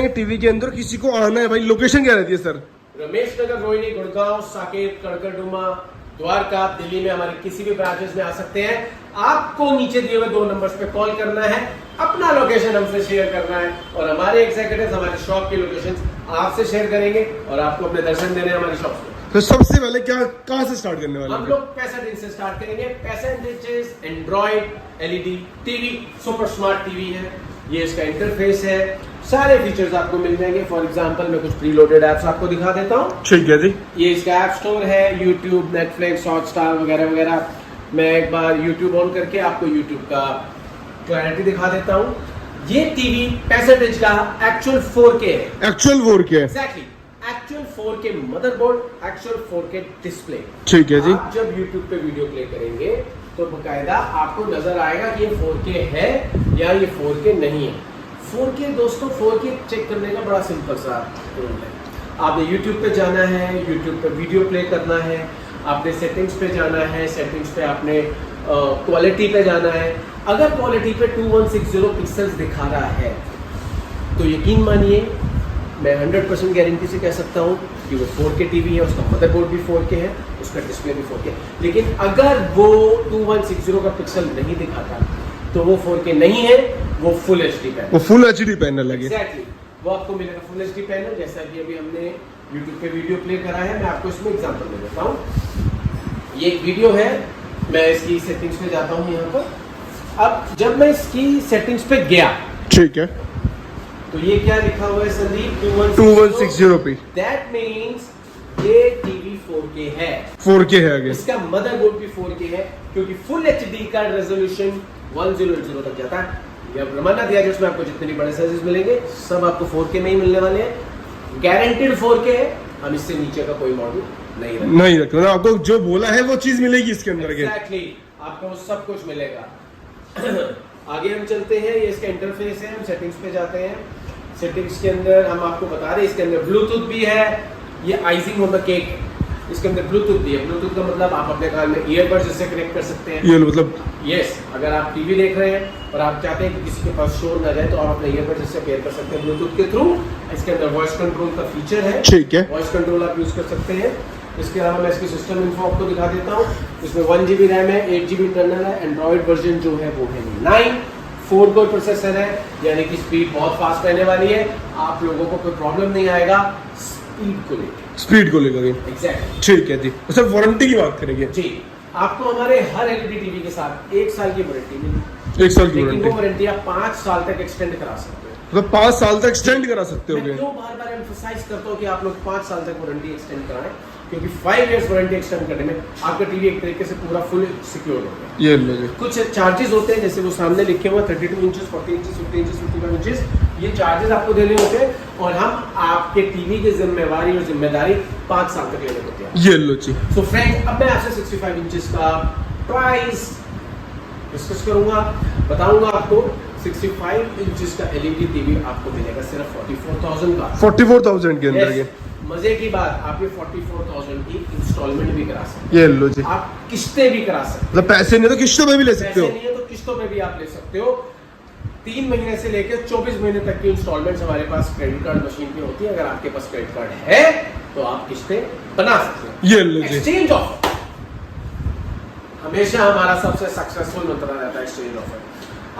TV के अंदर किसी को आना है भाई, लोकेशन क्या रहती है सर? रमेश नगर, रोहिणी, गुड़गांव, साकेत, कड़कड़डुमा, द्वारका, दिल्ली में हमारे किसी भी ब्रांचेस में आ सकते हैं। आपको नीचे दिए हुए 2 नंबर्स पे कॉल करना है, अपना लोकेशन हमसे शेयर करना है और हमारे एग्जीक्यूटिव हमारे शॉप की लोकेशन आपसे शेयर करेंगे और आपको अपने दर्शन देने हमारी शॉप पे। तो सबसे पहले क्या, कहाँ से स्टार्ट करने वाले? हम लोग 65 इंच से स्टार्ट करेंगे। 65 inches Android LED TV, super smart TV है। ये इसका इंटरफेस है, सारे फीचर्स आपको मिल जाएंगे। फॉर एग्जांपल मैं कुछ प्रीलोडेड एप्स आपको दिखा देता हूँ। ठीक है जी। ये इसका ऐप स्टोर है, यूट्यूब, नेटफ्लिक्स, हॉटस्टार वगैरह वगैरह। मैं एक बार यूट्यूब ऑन करके आपको यूट्यूब का क्लैरिटी दिखा देता हूँ। ये टीवी 65 इंच का एक्चुअल 4K है। एक्चुअल 4K है? Exactly, actual 4K motherboard, actual 4K display. ठीक है जी। आप जब YouTube पे वीडियो प्ले करेंगे तो बकायदा आपको नजर आएगा कि ये 4K है या ये 4K नहीं है। 4K दोस्तों, 4K चेक करने का बड़ा सिंपल सा टूल है। आपने YouTube पे जाना है, YouTube पे वीडियो प्ले करना है, आपने सेटिंग्स पे जाना है, सेटिंग्स पे आपने क्वालिटी पे जाना है। अगर क्वालिटी पे 2160 पिक्सल्स दिखा रहा है तो यकीन मानिए मैं 100% गारंटी से कह सकता हूँ कि वो 4K टीवी है, उसका मदरबोर्ड भी 4K है, उसका डिस्प्ले भी 4K। लेकिन अगर वो 2160 का पिक्सल नहीं दिखाता तो वो 4K नहीं है, वो फुल एचडी पैनल। वो फुल एचडी पैनल लगे। एग्जैक्टली, वो आपको मिलेगा फुल एचडी पैनल। जैसा कि अभी हमने YouTube पे वीडियो प्ले करा है, मैं आपको इसमें एग्जांपल दे देता हूँ। ये एक वीडियो है, मैं इसकी सेटिंग्स पे जाता हूँ यहाँ पर। अब जब मैं इसकी सेटिंग्स पे गया, ठीक है, तो ये क्या लिखा हुआ है संदीप? 2160 पे। दैट मीन्स ये टीवी 4K है। 4K है आगे। इसका मदरबोर्ड भी 4K है क्योंकि फुल एचडी का रेजोल्यूशन 1080 तक जाता है। जब रमाना दिया कि उसमें आपको जितने भी बड़े साइजेस मिलेंगे सब आपको 4K में ही मिलने वाले हैं। गारंटेड 4K है, हम इससे नीचे का कोई मॉडल नहीं रखते। आपको जो बोला है वो चीज मिलेगी इसके अंदर के। एग्जैक्टली, आपको सब कुछ मिलेगा। आगे हम चलते हैं, ये इसका इंटरफेस है। हम सेटिंग्स पे जाते हैं। सेटिंग्स के अंदर हम आपको बता रहे हैं इसके अंदर ब्लूटूथ भी है। ये आइसिंग ऑन द केक है, इसके अंदर ब्लूटूथ भी है। ब्लूटूथ का मतलब आप अपने कान में ईयरबड्स से कनेक्ट कर सकते हैं। ये मतलब यस, अगर आप टीवी देख रहे हैं और आप चाहते हैं कि किसी के पास शोर ना जाए तो आप अपने ईयरबड्स से पेयर कर सकते हैं ब्लूटूथ के थ्रू। इसके अंदर वॉइस कंट्रोल का फीचर है। ठीक है, वॉइस कंट्रोल आप यूज कर सकते हैं। इसके अलावा मैं इसकी सिस्टम इन्फो आपको दिखा देता हूँ। इसमें 1GB रैम है, 8GB इंटरनल है। एंड्रॉइड वर्जन जो है वो है 9, 4 कोर प्रोसेसर है, यानी कि स्पीड बहुत फास्ट रहने वाली है। आप लोगों को कोई प्रॉब्लम नहीं आएगा स्पीड को लेकर। एग्जैक्टली, ठीक है जी। सर वारंटी की बात करेंगे जी, आपको हमारे हर एलईडी टीवी के साथ 1 साल की वारंटी मिलेगी। 1 साल की लेकिन वारंटी, वो वारंटी आप 5 साल तक एक्सटेंड करा सकते हो। मतलब 5 साल तक एक्सटेंड करा सकते हो। मैं क्यों बार बार एम्फसाइज करता हूँ कि आप लोग 5 साल तक वारंटी एक्सटेंड कराएं, क्योंकि 5 इयर्स वारंटी एक्सटेंड करने में आपका टीवी एक तरीके से पूरा फुल सिक्योर हो गया। ये लो जी। कुछ चार्जेस होते हैं, जैसे वो सामने लिखे हुए 32 इंचेस, 40 इंचेस, 50 इंचेस, 55 इंचेस, ये चार्जेस आपको देने होते हैं और हम आपके टीवी की जिम्मेवारी और जिम्मेदारी 5 साल तक लेने होते हैं। ये लो जी। सो फ्रेंड्स, अब मैं आपसे 65 इंचेस का प्राइस डिस्कस करूंगा, बताऊंगा आपको। 65 इंचेस का एलईडी टीवी आपको मिलेगा सिर्फ 44,000 का। 44,000 के अंदर। Yes, मजे की बात, आप ये 44,000 की इंस्टॉलमेंट भी करा सकते हैं। ये लो जी। आप किस्तें भी करा सकते हैं। मतलब पैसे नहीं तो किस्तों पे भी ले सकते हो। पैसे नहीं है तो किस्तों पे भी आप ले सकते हो। 3 महीने से लेकर 24 महीने तक की इंस्टॉलमेंट्स हमारे पास क्रेडिट कार्ड मशीन पे होती है। अगर आपके पास क्रेडिट कार्ड है तो आप किस्तें बना सकते हैं। ये लो जी। एक्सचेंज ऑफर हमेशा हमारा सबसे सक्सेसफुल मंत्र रहता है, एक्सचेंज ऑफर।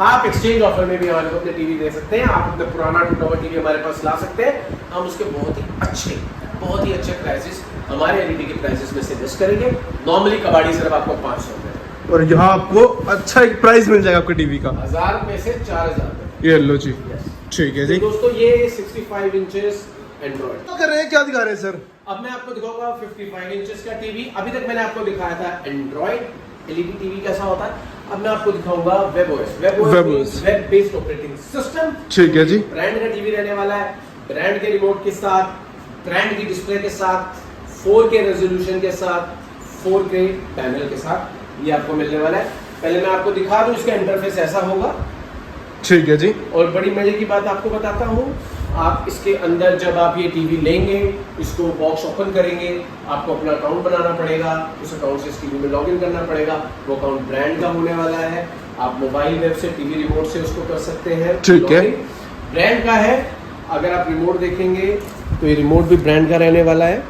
आप एक्सचेंज ऑफर में भी हमारे को अपने टीवी दे सकते हैं। आप अपना पुराना टूटा हुआ टीवी हमारे पास ला सकते हैं। हम उसके बहुत ही अच्छे प्राइसेस हमारे एलईडी के प्राइसेस में सजेस्ट करेंगे। नॉर्मली कबाड़ी सिर्फ आपको 500 रुपए और यहाँ आपको अच्छा एक प्राइस मिल जाएगा आपके टीवी का। 1000 में से 4000। ये लो जी। ठीक है जी। दोस्तों, ये 65 इंचेस एंड्रॉइड क्या कर रहे हैं, क्या दिखा रहे हैं सर? अब मैं आपको दिखाऊंगा 55 इंचेस का टीवी। अभी तक मैंने आपको दिखाया था एंड्रॉइड एलईडी टीवी कैसा होता है। अब मैं आपको दिखाऊंगा webOS. Web based operating system. ठीक है जी। ब्रांड का टीवी रहने वाला है, ब्रांड के रिमोट के साथ, ब्रांड की डिस्प्ले के साथ, 4K रेजोल्यूशन के साथ, 4K पैनल के साथ ये आपको मिलने वाला है। पहले मैं आपको दिखा दूं, इसका इंटरफेस ऐसा होगा। ठीक है जी। और बड़ी मजे की बात आपको बताता हूँ, आप इसके अंदर जब आप ये टीवी लेंगे, इसको बॉक्स ओपन करेंगे, आपको अपना अकाउंट बनाना पड़ेगा। उस अकाउंट से इस टीवी में लॉगिन करना पड़ेगा। वो अकाउंट ब्रांड का होने वाला है। आप मोबाइल वेब से, टीवी रिमोट से उसको कर सकते हैं। ठीक है। ब्रांड का है अगर आप रिमोट देखेंगे तो ये रिमोट भी ब्रांड का रहने वाला है।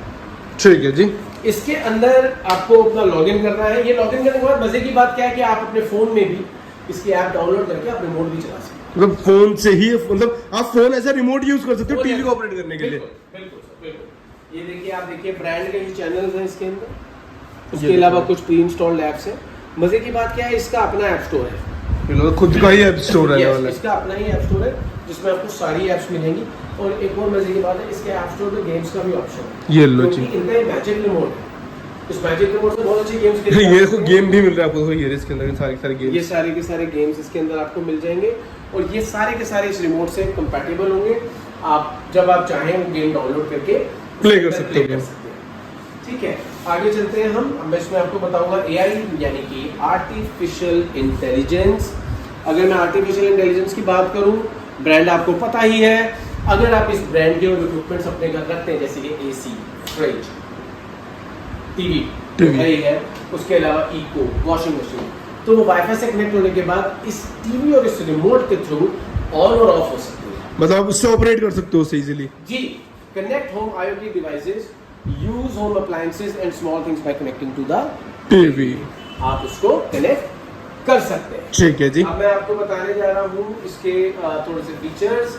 ठीक है जी। इसके अंदर आपको अपना लॉगिन करना है। ये लॉगिन करने के बाद मजे की बात क्या है कि आप अपने फोन में भी इसकी ऐप डाउनलोड करके आप रिमोट भी चला सकते हैं। मतलब फोन से ही, मतलब आप फोन ऐसा रिमोट यूज कर सकते हो टीवी को ऑपरेट करने के लिए। बिल्कुल सर, बिल्कुल। ये देखिए, आप देखिए ब्रांड के चैनल्स हैं इसके अंदर। उसके अलावा कुछ प्री इंस्टॉल्ड ऐप्स हैं। मजे की बात क्या है, इसका अपना ऐप स्टोर है। खुद का ही ऐप स्टोर रहने वाला है। इसका अपना ही ऐप स्टोर है जिसमें आपको सारी ऐप्स मिलेंगी। और एक और मजे की बात है, इसके ऐप स्टोर में गेम्स का भी ऑप्शन है। ये लो जी। क्योंकि इनका ये मैजिक रिमोट है। इस मैजिक रिमोट से बहुत अच्छी गेम्स ये देखो गेम भी मिल रहा है आपको। ये इसके अंदर सारे गेम, ये सारे के सारे गेम्स इसके अंदर आपको मिल जाएंगे और ये सारे के सारे इस रिमोट से कंपैटिबल होंगे। आप जब आप चाहें वो गेम डाउनलोड करके प्ले कर सकते हो। ठीक है, आगे चलते हैं हम। अब मैं इसमें आपको बताऊंगा एआई यानी कि आर्टिफिशियल इंटेलिजेंस। अगर मैं आर्टिफिशियल इंटेलिजेंस की बात करूं, ब्रांड आपको पता ही है। अगर आप इस ब्रांड के इक्विपमेंट्स अपने घर रखते हैं, जैसे कि एसी, फ्रिज, टीवी है, उसके अलावा इको, वॉशिंग मशीन, तो वो वाईफाई से कनेक्ट होने के बाद इस टीवी और इस रिमोट के थ्रू ऑन और ऑफ हो सकती है। मतलब आप उससे ऑपरेट कर सकते हो उससे इजीली। जी, connect home IoT devices, use home appliances and small things by connecting to the TV. आप उसको कनेक्ट कर सकते हैं। ठीक है जी। अब मैं आपको बताने जा रहा हूँ इसके थोड़े से फीचर्स।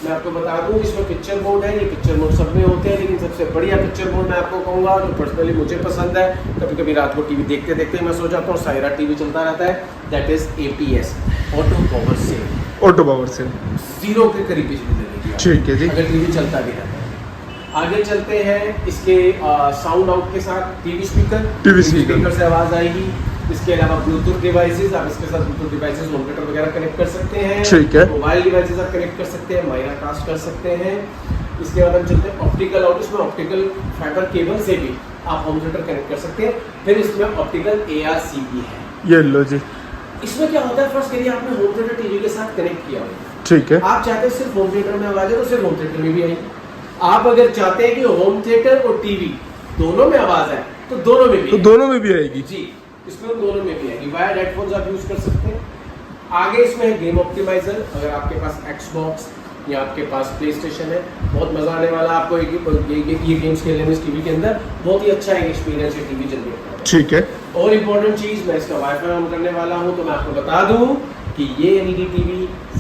मैं आपको बता दूं, इसमें पिक्चर मोड है। ये पिक्चर मोड सब में होते हैं, लेकिन सबसे बढ़िया पिक्चर मोड मैं आपको कहूँगा जो पर्सनली मुझे पसंद है। कभी कभी रात को टीवी देखते देखते मैं सो जाता हूँ, सारी रात टीवी चलता रहता है। That is APS, auto power save. Auto power save 0 के करीब बिजली लगेगी ठीक है जी। अगर टीवी चलता भी रहता है। आगे चलते हैं, इसके साउंड आउट के साथ टीवी स्पीकर से आवाज आएगी। इसके अलावा ब्लूटूथ डिवाइसेस, आप इसके साथ ब्लूटूथ डिवाइसेस, होम थिएटर वगैरह कनेक्ट कर सकते हैं। ठीक है। मोबाइल डिवाइसेस आप कनेक्ट कर सकते हैं, माइरा कास्ट कर सकते हैं। इसके बाद हम चलते हैं ऑप्टिकल आउट। इसमें ऑप्टिकल फाइबर केबल से भी आप होम थिएटर कनेक्ट कर सकते हैं। फिर इसमें ऑप्टिकल ARCB है। ये लो जी। इसमें क्या होता है, फर्स्ट करिए आपने होम थिएटर टीवी के साथ कनेक्ट किया हो, ठीक है। आप चाहते हैं सिर्फ होम थिएटर में आवाज है तो सिर्फ होम थिएटर में भी आएगी। आप अगर चाहते हैं कि होम थिएटर और टीवी दोनों में आवाज आए तो दोनों में भी, तो दोनों में भी आएगी जी, इसमें दोनों में भी आएगी। वायर्ड हेडफोन्स आप यूज कर सकते हैं। आगे इसमें है गेम ऑप्टिमाइजर। अगर आपके पास Xbox या आपके पास PlayStation है, बहुत मजा आने वाला आपको ये गेम्स खेलने में। इस टीवी के अंदर बहुत ही अच्छा एक एक्सपीरियंस है टीवी चलने का। ठीक है। और इम्पोर्टेंट चीज, मैं इसका वाईफाई ऑन करने वाला हूँ, तो मैं आपको बता दूं कि ये LED टीवी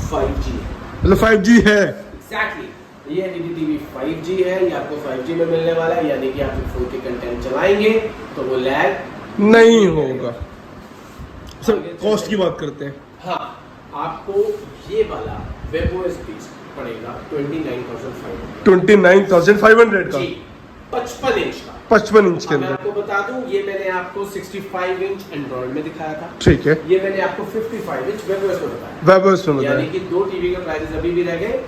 5G है। मतलब 5G है। एग्जैक्टली, ये LED टीवी 5G है। ये आपको 5G में मिलने वाला है, यानी कि आप जब 4K कंटेंट चलाएंगे तो वो लैग नहीं होगा। सर कॉस्ट की बात करते हैं। हाँ, आपको ये वाला WebOS बेस्ड पड़ेगा 29,500 का। जी, 55 इंच का। 55 इंच के अब मैं अंदर। आपको बता दूं, ये मैंने आपको 65 इंच एंड्रॉइड में दिखाया था। ठीक है। ये मैंने आपको 55 इंच WebOS में बताया। WebOS में बताया। यानी कि दो टीवी के प्राइसेस अभी भी रह गए,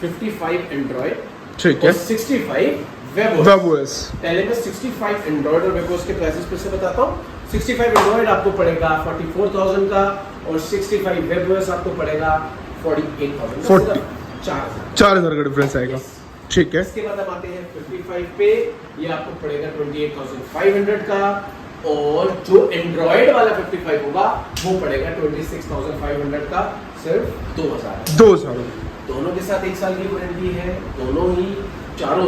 55 एंड्रॉइड ठीक है। और 65 WebOS। पहले मैं 65 एंड्रॉइड और WebOS के प्राइसेस फिर से बताता हूँ। 65 एंड्रॉइड आपको पड़ेगा 44,000 का और 65 WebOS आपको पड़ेगा 48,000 का। 4,000 का डिफरेंस आएगा। ठीक है। इसके बाद हम आते हैं 55 पे, ये आपको पड़ेगा 28,500 का। और जो एंड्रॉइड वाला 55 होगा वो पड़ेगा 26,500 का, सिर्फ 2,000। 2,000 दोनों के साथ 1 साल की वारंटी है। दोनों ही चारों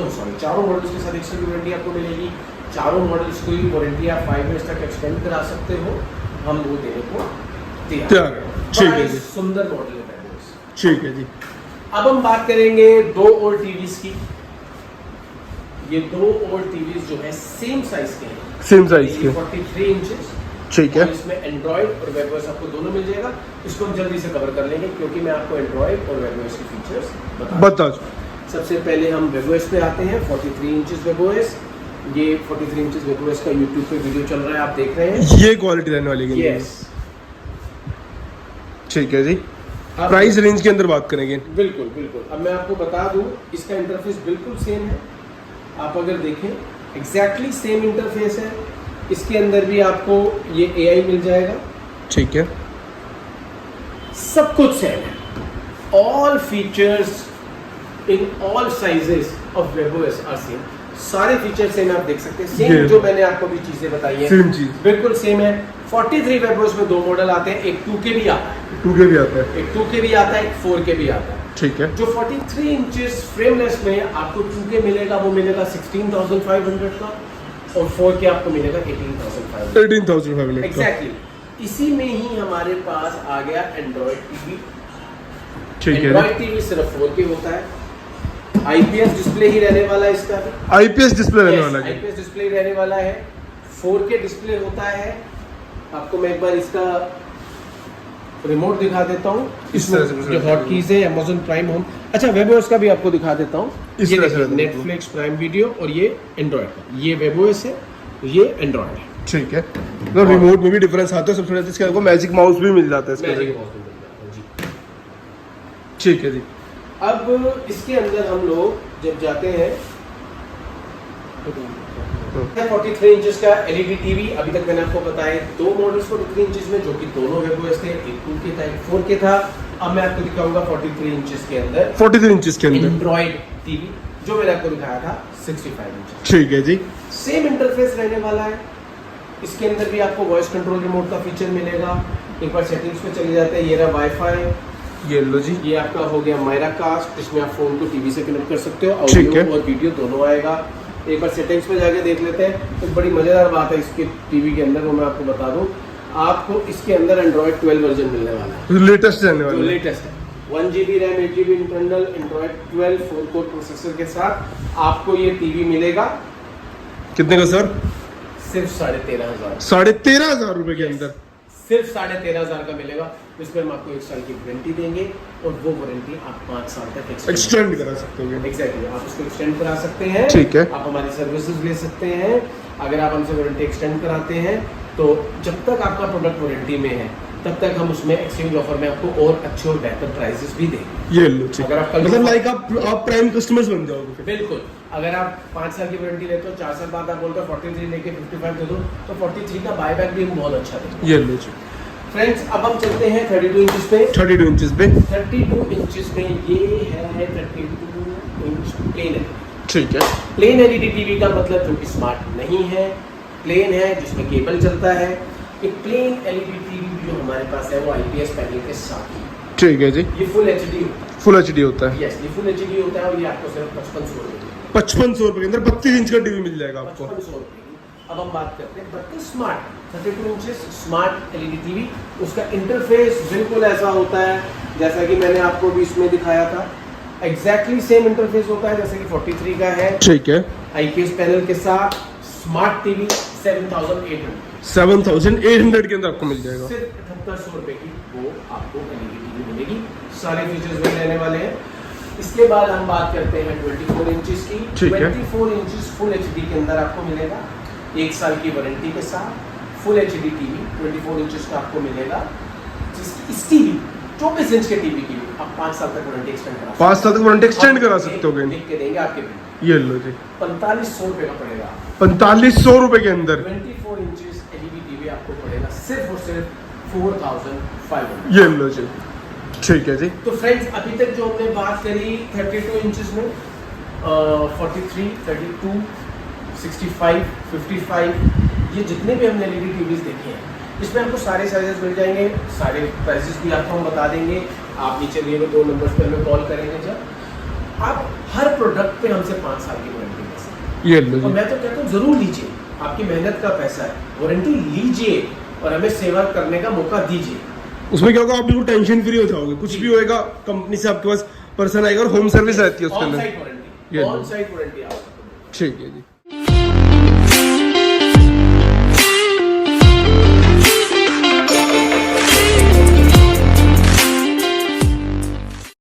मॉडल्स के साथ 1 साल की वारंटी आपको मिलेगी। चारों मॉडल्स की वारंटी आप 5 इयर्स तक एक्सटेंड करा सकते हो। हम वो देने को तैयार हैं। ठीक है जी। सुंदर मॉडल है WebOS। ठीक है जी। अब हम बात करेंगे 2 और टीवीज की। ये 2 और टीवीज जो है सेम साइज के हैं, सेम साइज के। 43 इंचेस। ठीक है। और इसमें एंड्रॉइड और WebOS आपको दोनों मिल जाएगा। इसको हम जल्दी से कवर कर लेंगे क्योंकि मैं आपको एंड्रॉइड और WebOS के फीचर्स बता। सबसे पहले हम WebOS पे आते हैं। 43 इंचेस WebOS। ये 43 इंचेस WebOS का YouTube पे वीडियो चल रहा है, आप देख रहे हैं। ये क्वालिटी रहने वाली है। यस, ठीक है जी। प्राइस रेंज के अंदर बात करेंगे। बिल्कुल बिल्कुल। अब मैं आपको बता दूं, इसका इंटरफेस बिल्कुल सेम है। आप अगर देखें एग्जैक्टली सेम इंटरफेस है। इसके अंदर भी आपको ये AI मिल जाएगा। ठीक है। सब कुछ सेम है। All features in all sizes of WebOS are same. सारे फीचर सेम आप देख सकते हैं। सेम जो मैंने आपको भी चीजें बताई है सेम चीज बिल्कुल सेम है। 43 वेबोस में 2 मॉडल आते हैं, एक 2K भी आता है, 2K भी आता है, एक 2K भी आता है, एक 4K भी आता है। ठीक है। जो 43 इंचेस फ्रेमलेस में आपको 2K मिलेगा, वो मिलेगा 16,500 का, और 4K आपको मिलेगा 18,500। 18,500 एग्जैक्टली। इसी में ही हमारे पास आ गया एंड्रॉइड टीवी। ठीक है। एंड्रॉइड टीवी सिर्फ 4K होता है, IPS डिस्प्ले ही रहने वाला है इसका। IPS डिस्प्ले रहने वाला है, IPS डिस्प्ले रहने वाला है, 4K डिस्प्ले होता है। आपको मैं एक बार इसका रिमोट दिखा देता हूँ, इसमें जो हॉट कीज है Amazon प्राइम होम, अच्छा वेबओएस का भी आपको दिखा देता हूँ। ये नेटफ्लिक्स प्राइम वीडियो, और ये एंड्रॉइड का, ये वेबओएस है, ये एंड्रॉइड है। ठीक है। तो रिमोट में भी डिफरेंस आता है, सबसे ज्यादा इसके आपको मैजिक माउस भी मिल जाता है इसके अंदर। ठीक है जी। अब इसके अंदर हम लोग जब जाते हैं 43 इंचेस का एलईडी टीवी, अभी तक मैंने आपको बताया 2 मॉडल्स 43 इंचेस में, जो कि दोनों वेबओएस थे, एक 2K था, एक 4K था। अब मैं आपको दिखाऊंगा 43 इंचेस के अंदर, 43 इंचेस के अंदर एंड्रॉइड टीवी, जो मैंने आपको दिखाया था 65 इंच। ठीक है जी। सेम इंटरफेस रहने वाला है। इसके अंदर भी आपको वॉइस कंट्रोल रिमोट का फीचर मिलेगा। एक बार सेटिंग्स पे चले जाते हैं, ये रहा वाईफाई, ये लो जी, ये आपका हो गया मायरा कास्ट, इसमें आप फोन को टीवी से कनेक्ट कर सकते हो, ठीक है। ऑडियो और वीडियो दोनों आएगा। एक बार सेटिंग्स पे जाके देख लेते हैं। तो बड़ी मजेदार बात है इसके टीवी के अंदर, वो मैं आपको बता दूं, आपको इसके अंदर एंड्रॉइड 12 वर्जन मिलने वाला है, लेटेस्ट रहने वाला है, लेटेस्ट है। 1GB RAM, 8GB internal, Android 12 4 core processor के साथ आपको ये टीवी मिलेगा। कितने का सर? सिर्फ 13,500, 13,500 रुपए के अंदर, सिर्फ 13,500 का मिलेगा। इसमें हम आपको 1 साल की वारंटी देंगे, और वो वारंटी आप 5 साल तक एक्सटेंड करा सकते हो। एग्जैक्टली, आप उसको एक्सटेंड करा सकते हैं। ठीक है। आप हमारी सर्विसेज ले सकते हैं। अगर आप हमसे वारंटी एक्सटेंड कराते हैं, तो जब तक आपका प्रोडक्ट वारंटी में है, तब तक हम उसमें एक्सचेंज ऑफर में आपको और अच्छे और बेहतर प्राइसेस भी देंगे। ये लो, ठीक। अगर आप मतलब लाइक आप प्राइम कस्टमर्स बन जाओगे फिर। बिल्कुल। अगर आप 5 साल की वारंटी लेते हो, 4 साल बाद आप बोलते हो 43 लेके 55 दे दो, तो 43 का बायबैक भी हम बहुत अच्छा देंगे। ये लो जी। फ्रेंड्स, अब हम चलते हैं 32 इंचेस पे। 32 इंचेस पे, 32 इंचेस में ये है 32 इंच प्लेन है। ठीक है। प्लेन एलईडी टीवी का मतलब जो कि स्मार्ट नहीं है, प्लेन है जिसमें केबल चलता है। एक प्लेन एलईडी टीवी जो हमारे पास है, वो IPS पैनल के साथ ही, ठीक है जी। ये फुल HD होता है। फुल HD होता है। यस, ये फुल HD होता है, और ये आपको सिर्फ 5500 रुपये, 5500 रुपए के अंदर 32 इंच का टीवी मिल जाएगा आपको। 5500 रुपये। अब हम बात करते हैं 32 smart 32 inches smart LED TV. उसका इंटरफेस बिल्कुल ऐसा होता है जैसा कि मैंने आपको भी इसमें दिखाया था। एग्जैक्टली सेम इंटरफेस होता है जैसे कि 43 का है। ठीक है। IPS पैनल के साथ स्मार्ट टीवी 7,800, 7,800 के अंदर आपको मिल जाएगा। सिर्फ 7800 रुपए की वो आपको एलईडी टीवी मिलेगी। सारे फीचर्स वही रहने वाले हैं। इसके बाद हम बात करते हैं 24 इंचेस की। ठीक है। 24 इंचेस फुल HD के अंदर आपको मिलेगा, 1 साल की वारंटी के साथ। फुल HD टीवी 24 इंचेस का आपको मिलेगा। इस टीवी 24 इंच के टीवी की आप 5 साल तक वारंटी एक्सटेंड करा 5 साल तक वारंटी एक्सटेंड करा सकते हो। लिख के देंगे आपके बिल। ये लो जी, 4500 रुपए का पड़ेगा। 4500 रुपए के अंदर 24 इंचेस एलईडी टीवी आपको पड़ेगा सिर्फ और सिर्फ 4,500। ये लो जी। ठीक है जी। तो फ्रेंड्स, अभी तक जो हमने बात करी 32 इंचेस में, 43, 32, 65, 55, ये जितने भी हमने एलईडी टीवीज देखे हैं, इसमें आपको सारे साइजेस मिल जाएंगे। सारे प्राइसेस भी आपको हम बता देंगे। आप नीचे दिए हुए 2 नंबर्स पे हमें कॉल करेंगे जब आप हर प्रोडक्ट पे हमसे 5 साल की वारंटी ले सकते ये हैं। लो और जी। मैं तो कहता हूँ जरूर लीजिए, आपकी मेहनत का पैसा है, वारंटी लीजिए और हमें सेवा करने का मौका दीजिए। उसमें क्या होगा, आप बिल्कुल टेंशन फ्री हो जाओगे। कुछ भी होएगा, कंपनी से आपके पास पर्सन आएगा और होम सर्विस रहती है उसके ऑन अंदर। Site warranty, on site warranty आपको। ठीक है जी।